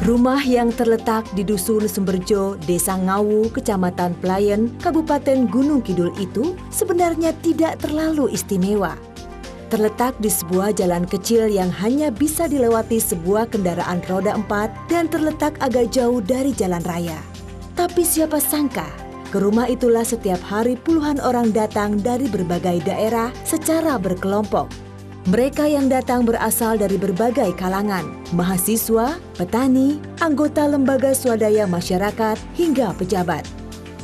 Rumah yang terletak di Dusun Sumberjo, Desa Ngawu, Kecamatan Pelayan, Kabupaten Gunung Kidul itu sebenarnya tidak terlalu istimewa. Terletak di sebuah jalan kecil yang hanya bisa dilewati sebuah kendaraan roda 4 dan terletak agak jauh dari jalan raya. Tapi siapa sangka, ke rumah itulah setiap hari puluhan orang datang dari berbagai daerah secara berkelompok. Mereka yang datang berasal dari berbagai kalangan, mahasiswa, petani, anggota lembaga swadaya masyarakat, hingga pejabat.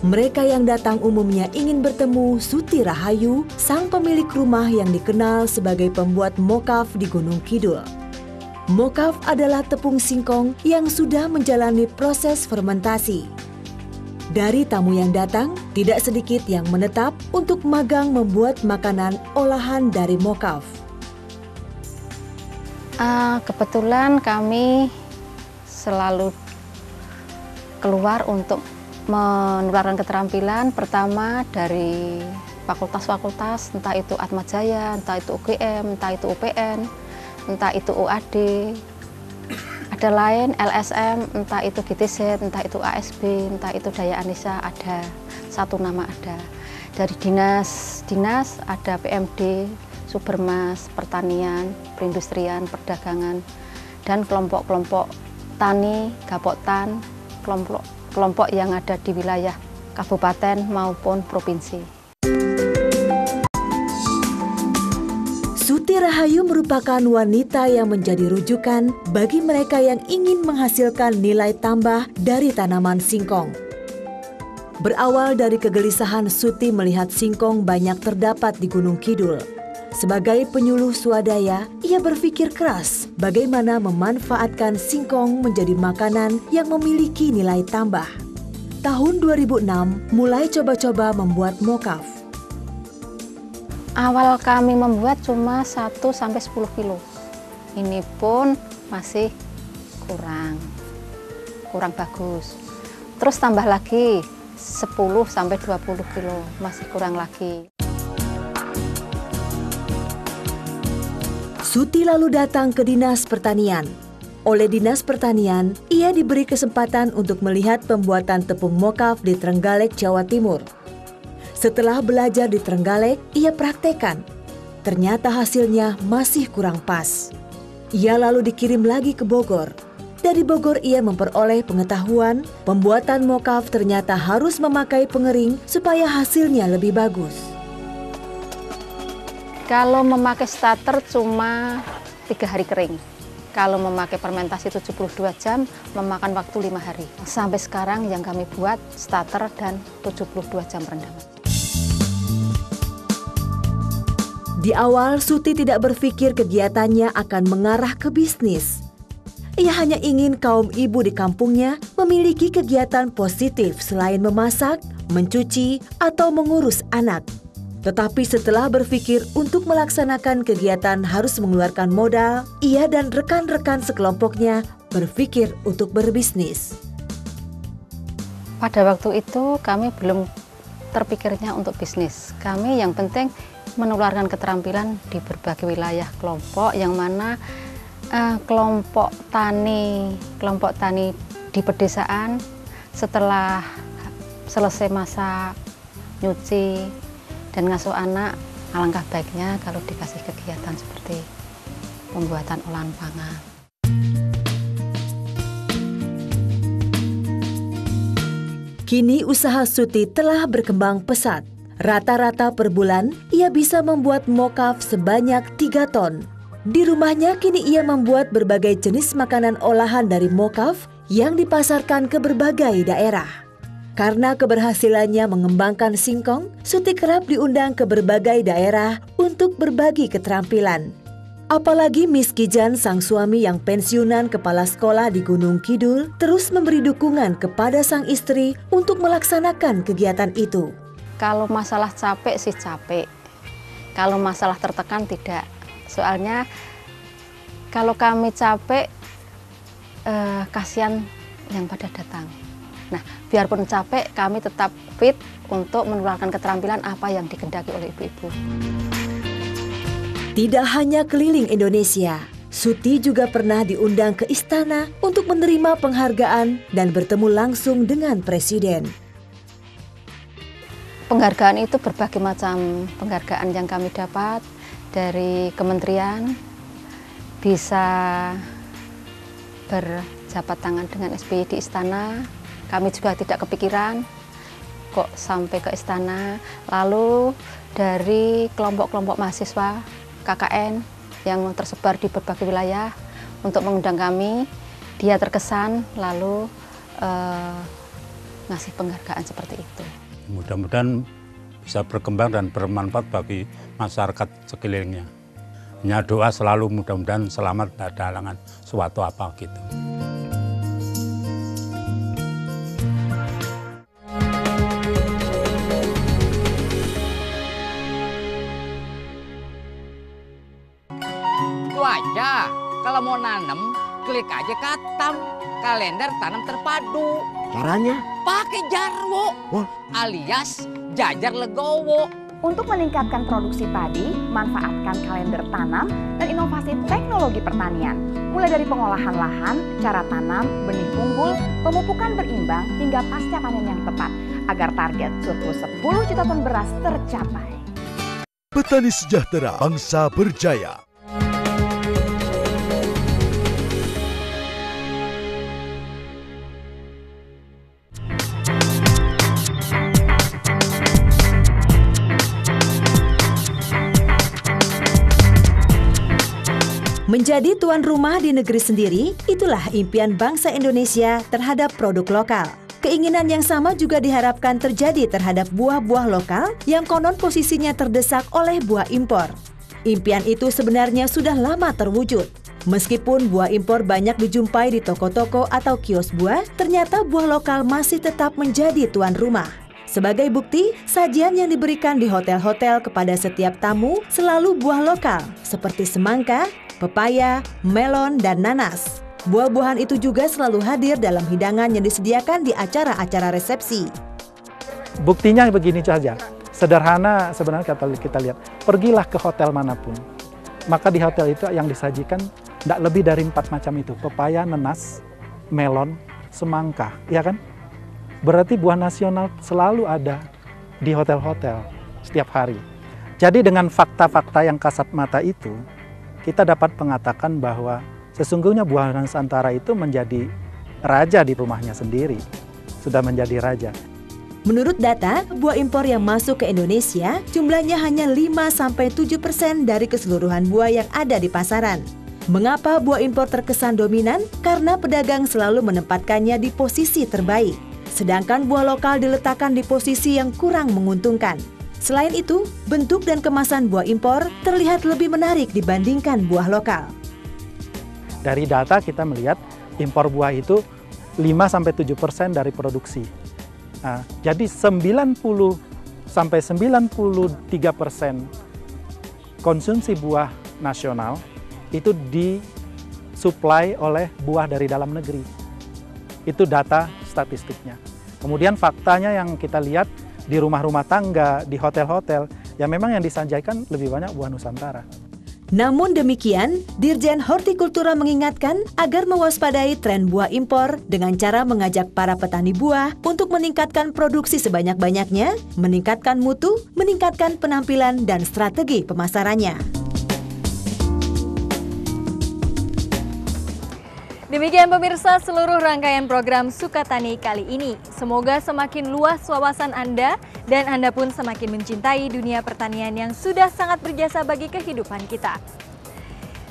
Mereka yang datang umumnya ingin bertemu Suti Rahayu, sang pemilik rumah yang dikenal sebagai pembuat mokaf di Gunung Kidul. Mokaf adalah tepung singkong yang sudah menjalani proses fermentasi. Dari tamu yang datang, tidak sedikit yang menetap untuk magang membuat makanan olahan dari mokaf. Kebetulan kami selalu keluar untuk menularkan keterampilan, pertama dari fakultas-fakultas, entah itu Atmajaya, entah itu UGM, entah itu UPN, entah itu UAD, ada lain LSM, entah itu GTZ, entah itu ASB, entah itu Daya Anissa, ada satu nama ada. Dari dinas ada PMD, Supermas, Pertanian, Perindustrian, Perdagangan, dan kelompok-kelompok tani, gapoktan, kelompok yang ada di wilayah kabupaten maupun provinsi. Suti Rahayu merupakan wanita yang menjadi rujukan bagi mereka yang ingin menghasilkan nilai tambah dari tanaman singkong. Berawal dari kegelisahan Suti melihat singkong banyak terdapat di Gunung Kidul. Sebagai penyuluh swadaya, ia berpikir keras bagaimana memanfaatkan singkong menjadi makanan yang memiliki nilai tambah. Tahun 2006, mulai coba-coba membuat mokaf. Awal kami membuat cuma 1-10 kilo. Ini pun masih kurang bagus. Terus tambah lagi 10-20 kilo, masih kurang lagi. Suti lalu datang ke Dinas Pertanian. Oleh Dinas Pertanian, ia diberi kesempatan untuk melihat pembuatan tepung mokaf di Trenggalek, Jawa Timur. Setelah belajar di Trenggalek, ia praktekkan. Ternyata hasilnya masih kurang pas. Ia lalu dikirim lagi ke Bogor. Dari Bogor ia memperoleh pengetahuan, pembuatan mokaf ternyata harus memakai pengering supaya hasilnya lebih bagus. Kalau memakai starter cuma 3 hari kering. Kalau memakai fermentasi 72 jam, memakan waktu 5 hari. Sampai sekarang yang kami buat starter dan 72 jam rendaman. Di awal, Suti tidak berpikir kegiatannya akan mengarah ke bisnis. Ia hanya ingin kaum ibu di kampungnya memiliki kegiatan positif selain memasak, mencuci, atau mengurus anak. Tetapi setelah berpikir untuk melaksanakan kegiatan harus mengeluarkan modal, ia dan rekan-rekan sekelompoknya berpikir untuk berbisnis. Pada waktu itu kami belum terpikirnya untuk bisnis. Kami yang penting menularkan keterampilan di berbagai wilayah kelompok, yang mana kelompok tani di pedesaan setelah selesai masak, nyuci, dan ngasuh anak, alangkah baiknya kalau dikasih kegiatan seperti pembuatan olahan pangan. Kini usaha Suti telah berkembang pesat. Rata-rata per bulan, ia bisa membuat mokaf sebanyak 3 ton. Di rumahnya kini ia membuat berbagai jenis makanan olahan dari mokaf yang dipasarkan ke berbagai daerah. Karena keberhasilannya mengembangkan singkong, Suti kerap diundang ke berbagai daerah untuk berbagi keterampilan. Apalagi Miss Kijan, sang suami yang pensiunan kepala sekolah di Gunung Kidul, terus memberi dukungan kepada sang istri untuk melaksanakan kegiatan itu. Kalau masalah capek sih capek, kalau masalah tertekan tidak. Soalnya kalau kami capek, kasihan yang pada datang. Nah, biarpun capek, kami tetap fit untuk menularkan keterampilan apa yang dikehendaki oleh ibu-ibu. Tidak hanya keliling Indonesia, Suti juga pernah diundang ke istana untuk menerima penghargaan dan bertemu langsung dengan Presiden. Penghargaan itu berbagai macam penghargaan yang kami dapat dari kementerian, bisa berjabat tangan dengan SBY di istana. Kami juga tidak kepikiran kok sampai ke istana. Lalu dari kelompok-kelompok mahasiswa KKN yang tersebar di berbagai wilayah untuk mengundang kami, dia terkesan lalu ngasih penghargaan seperti itu. Mudah-mudahan bisa berkembang dan bermanfaat bagi masyarakat sekelilingnya. Hanya doa selalu mudah-mudahan selamat, tidak ada halangan suatu apa gitu. Itu aja, kalau mau nanam, klik aja katam, kalender tanam terpadu. Caranya? Pakai jarwo, alias jajar legowo. Untuk meningkatkan produksi padi, manfaatkan kalender tanam dan inovasi teknologi pertanian. Mulai dari pengolahan lahan, cara tanam, benih unggul, pemupukan berimbang, hingga pasca panen yang tepat, agar target surplus 10 juta ton beras tercapai. Petani sejahtera, bangsa berjaya. Menjadi tuan rumah di negeri sendiri, itulah impian bangsa Indonesia terhadap produk lokal. Keinginan yang sama juga diharapkan terjadi terhadap buah-buah lokal yang konon posisinya terdesak oleh buah impor. Impian itu sebenarnya sudah lama terwujud. Meskipun buah impor banyak dijumpai di toko-toko atau kios buah, ternyata buah lokal masih tetap menjadi tuan rumah. Sebagai bukti, sajian yang diberikan di hotel-hotel kepada setiap tamu selalu buah lokal, seperti semangka, pepaya, melon, dan nanas. Buah-buahan itu juga selalu hadir dalam hidangan yang disediakan di acara-acara resepsi. Buktinya begini saja, sederhana sebenarnya kalau kita lihat. Pergilah ke hotel manapun, maka di hotel itu yang disajikan tidak lebih dari 4 macam itu. Pepaya, nanas, melon, semangka, ya kan? Berarti buah nasional selalu ada di hotel-hotel setiap hari. Jadi dengan fakta-fakta yang kasat mata itu, kita dapat mengatakan bahwa sesungguhnya buah Nusantara itu menjadi raja di rumahnya sendiri. Sudah menjadi raja. Menurut data, buah impor yang masuk ke Indonesia jumlahnya hanya 5-7% dari keseluruhan buah yang ada di pasaran. Mengapa buah impor terkesan dominan? Karena pedagang selalu menempatkannya di posisi terbaik. Sedangkan buah lokal diletakkan di posisi yang kurang menguntungkan. Selain itu, bentuk dan kemasan buah impor terlihat lebih menarik dibandingkan buah lokal. Dari data kita melihat impor buah itu 5-7% dari produksi. Nah, jadi 90-93% konsumsi buah nasional itu disuplai oleh buah dari dalam negeri. Itu data statistiknya. Kemudian faktanya yang kita lihat di rumah-rumah tangga, di hotel-hotel, ya memang yang disajikan lebih banyak buah Nusantara. Namun demikian, Dirjen Hortikultura mengingatkan agar mewaspadai tren buah impor dengan cara mengajak para petani buah untuk meningkatkan produksi sebanyak-banyaknya, meningkatkan mutu, meningkatkan penampilan dan strategi pemasarannya. Demikian pemirsa seluruh rangkaian program Sukatani kali ini. Semoga semakin luas wawasan Anda dan Anda pun semakin mencintai dunia pertanian yang sudah sangat berjasa bagi kehidupan kita.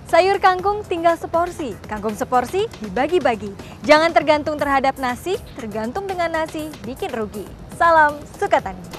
Sayur kangkung tinggal seporsi, kangkung seporsi dibagi-bagi. Jangan tergantung terhadap nasi, tergantung dengan nasi bikin rugi. Salam Sukatani.